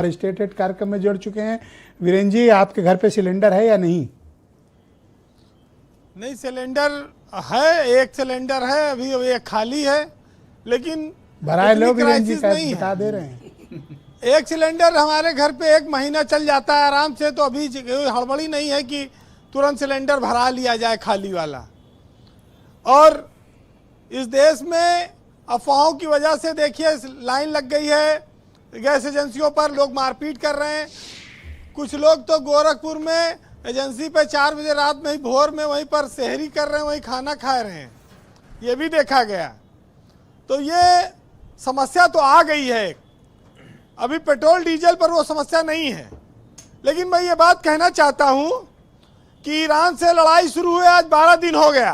Stated कार्यक्रम में जुड़ चुके हैं। वीरेंद्र जी, आपके घर पे सिलेंडर है या नहीं? नहीं, सिलेंडर है, एक सिलेंडर है, अभी एक खाली है, लेकिन भराए लोग वीरेंद्र जी नहीं बता है। दे रहे हैं। एक सिलेंडर हमारे घर पे 1 महीना चल जाता है आराम से, तो अभी हड़बड़ी नहीं है कि तुरंत सिलेंडर भरा लिया जाए खाली वाला। और इस देश में अफवाहों की वजह से देखिए लाइन लग गई है गैस एजेंसियों पर, लोग मारपीट कर रहे हैं। कुछ लोग तो गोरखपुर में एजेंसी पे 4 बजे रात में ही भोर में वहीं पर सेहरी कर रहे हैं, वहीं खाना खा रहे हैं, ये भी देखा गया। तो ये समस्या तो आ गई है। अभी पेट्रोल डीजल पर वो समस्या नहीं है, लेकिन मैं ये बात कहना चाहता हूं कि ईरान से लड़ाई शुरू हुए आज 12 दिन हो गया,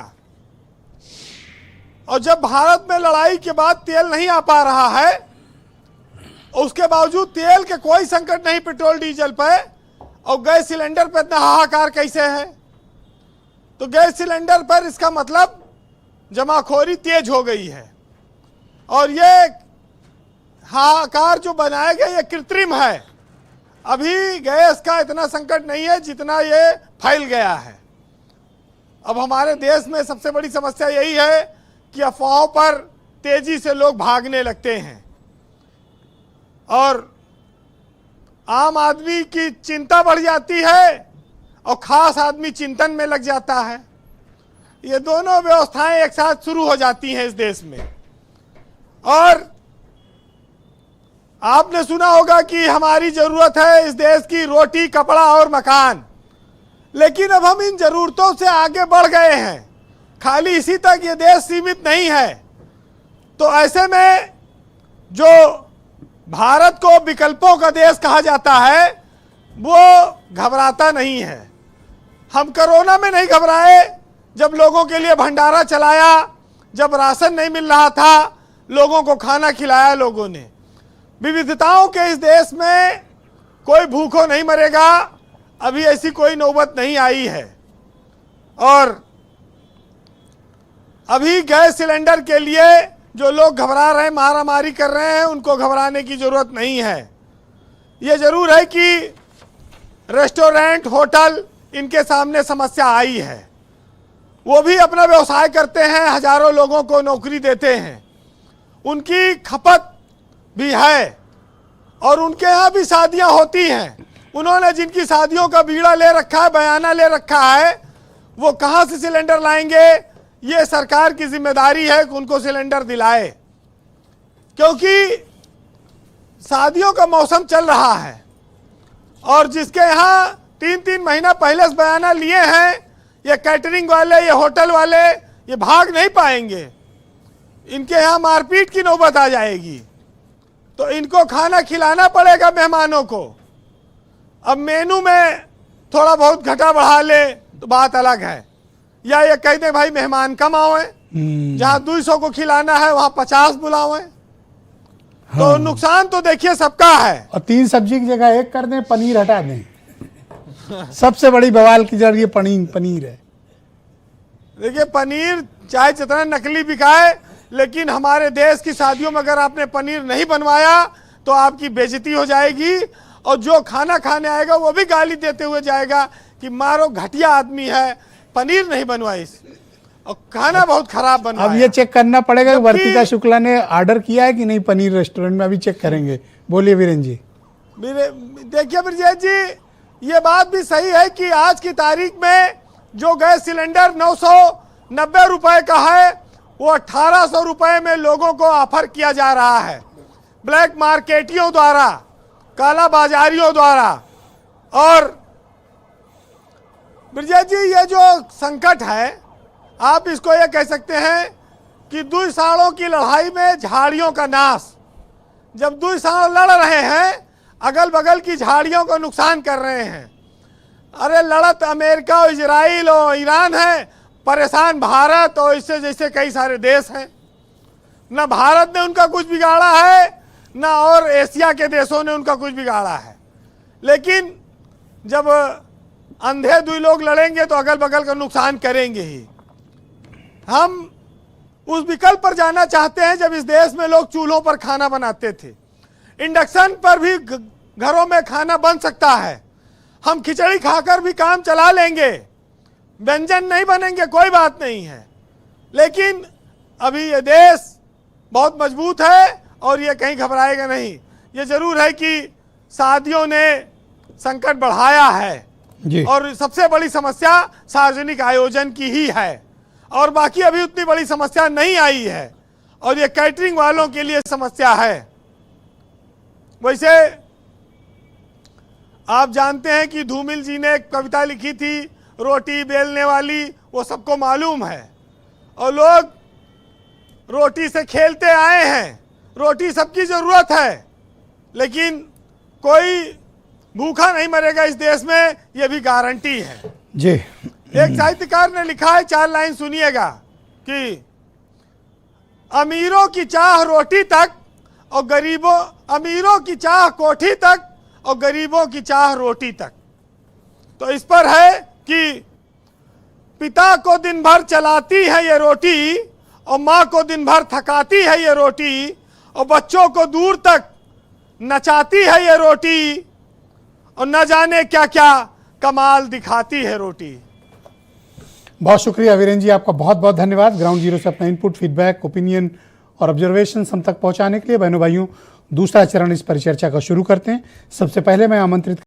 और जब भारत में लड़ाई के बाद तेल नहीं आ पा रहा है, उसके बावजूद तेल के कोई संकट नहीं पेट्रोल डीजल पे, और गैस सिलेंडर पर इतना हाहाकार कैसे है? तो गैस सिलेंडर पर इसका मतलब जमाखोरी तेज हो गई है, और ये हाहाकार जो बनाया गया ये कृत्रिम है। अभी गैस का इतना संकट नहीं है जितना ये फैल गया है। अब हमारे देश में सबसे बड़ी समस्या यही है कि अफवाहों पर तेजी से लोग भागने लगते हैं, और आम आदमी की चिंता बढ़ जाती है और खास आदमी चिंतन में लग जाता है। ये दोनों व्यवस्थाएं एक साथ शुरू हो जाती हैं इस देश में। और आपने सुना होगा कि हमारी जरूरत है इस देश की रोटी, कपड़ा और मकान, लेकिन अब हम इन जरूरतों से आगे बढ़ गए हैं, खाली इसी तक ये देश सीमित नहीं है। तो ऐसे में जो भारत को विकल्पों का देश कहा जाता है वो घबराता नहीं है। हम कोरोना में नहीं घबराए, जब लोगों के लिए भंडारा चलाया, जब राशन नहीं मिल रहा था, लोगों को खाना खिलाया लोगों ने। विविधताओं के इस देश में कोई भूखों नहीं मरेगा, अभी ऐसी कोई नौबत नहीं आई है। और अभी गैस सिलेंडर के लिए जो लोग घबरा रहे हैं, मारामारी कर रहे हैं, उनको घबराने की जरूरत नहीं है। ये जरूर है कि रेस्टोरेंट, होटल, इनके सामने समस्या आई है। वो भी अपना व्यवसाय करते हैं, हजारों लोगों को नौकरी देते हैं, उनकी खपत भी है, और उनके यहाँ भी शादियां होती हैं। उन्होंने जिनकी शादियों का बीड़ा ले रखा है, बयाना ले रखा है, वो कहाँ से सिलेंडर लाएंगे? ये सरकार की जिम्मेदारी है कि उनको सिलेंडर दिलाए, क्योंकि शादियों का मौसम चल रहा है, और जिसके यहाँ 3-3 महीना पहले से बयाना लिए हैं, ये कैटरिंग वाले, ये होटल वाले, ये भाग नहीं पाएंगे। इनके यहाँ मारपीट की नौबत आ जाएगी, तो इनको खाना खिलाना पड़ेगा मेहमानों को। अब मेनू में थोड़ा बहुत घटा बढ़ा ले तो बात अलग है, या ये कह दे भाई मेहमान कम आवे, जहां 200 को खिलाना है वहां 50 बुलावे। हाँ। तो नुकसान तो देखिए सबका है। और 3 सब्जी की जगह 1 कर दें, पनीर हटा दें। सबसे बड़ी बवाल की जड़ ये पनीर है। देखिए, पनीर चाहे जितना नकली बिकाए, लेकिन हमारे देश की शादियों में अगर आपने पनीर नहीं बनवाया तो आपकी बेइज्जती हो जाएगी, और जो खाना खाने आएगा वो भी गाली देते हुए जाएगा कि मारो घटिया आदमी है, पनीर नहीं बनवाई, और खाना बहुत खराब बनवाया। अब ये चेक करना पड़ेगा कि वर्तिका शुक्ला ने ऑर्डर किया है कि नहीं पनीर रेस्टोरेंट में, अभी चेक करेंगे। बोलिए वीरेंद्र जी। देखिए ब्रजेश जी, ये बात भी सही है कि आज की तारीख में जो गैस सिलेंडर 990 रुपए का है, वो 1800 रुपए में लोगों को ऑफर किया जा रहा है, ब्लैक मार्केटियों द्वारा, काला बाजारियों द्वारा। और ब्रजेश जी, ये जो संकट है, आप इसको ये कह सकते हैं कि दुई-साड़ों की लड़ाई में झाड़ियों का नाश। जब दुई-साड़ लड़ रहे हैं, अगल बगल की झाड़ियों को नुकसान कर रहे हैं। अरे लड़त अमेरिका और इजराइल और ईरान है, परेशान भारत और इससे जैसे कई सारे देश हैं। न भारत ने उनका कुछ बिगाड़ा है, न और एशिया के देशों ने उनका कुछ बिगाड़ा है। लेकिन जब अंधे दुई लोग लड़ेंगे तो अगल बगल का नुकसान करेंगे ही। हम उस विकल्प पर जाना चाहते हैं जब इस देश में लोग चूल्हों पर खाना बनाते थे, इंडक्शन पर भी घरों में खाना बन सकता है। हम खिचड़ी खाकर भी काम चला लेंगे, व्यंजन नहीं बनेंगे, कोई बात नहीं है। लेकिन अभी ये देश बहुत मजबूत है और ये कहीं घबराएगा नहीं। ये जरूर है कि शादियों ने संकट बढ़ाया है जी। और सबसे बड़ी समस्या सार्वजनिक आयोजन की ही है, और बाकी अभी उतनी बड़ी समस्या नहीं आई है, और ये कैटरिंग वालों के लिए समस्या है। वैसे आप जानते हैं कि धूमिल जी ने एक कविता लिखी थी, रोटी बेलने वाली, वो सबको मालूम है, और लोग रोटी से खेलते आए हैं। रोटी सबकी जरूरत है, लेकिन कोई भूखा नहीं मरेगा इस देश में, ये भी गारंटी है जी। एक साहित्यकार ने लिखा है, 4 लाइन सुनिएगा, कि अमीरों की चाह रोटी तक और गरीबों, अमीरों की चाह कोठी तक और गरीबों की चाह रोटी तक। तो इस पर है कि पिता को दिन भर चलाती है ये रोटी, और माँ को दिन भर थकाती है ये रोटी, और बच्चों को दूर तक नचाती है ये रोटी, और न जाने क्या क्या कमाल दिखाती है रोटी। बहुत शुक्रिया वीरेन जी, आपका बहुत बहुत धन्यवाद ग्राउंड जीरो से अपना इनपुट, फीडबैक, ओपिनियन और ऑब्जर्वेशन हम तक पहुंचाने के लिए। बहनों भाइयों, दूसरा चरण इस परिचर्चा का शुरू करते हैं। सबसे पहले मैं आमंत्रित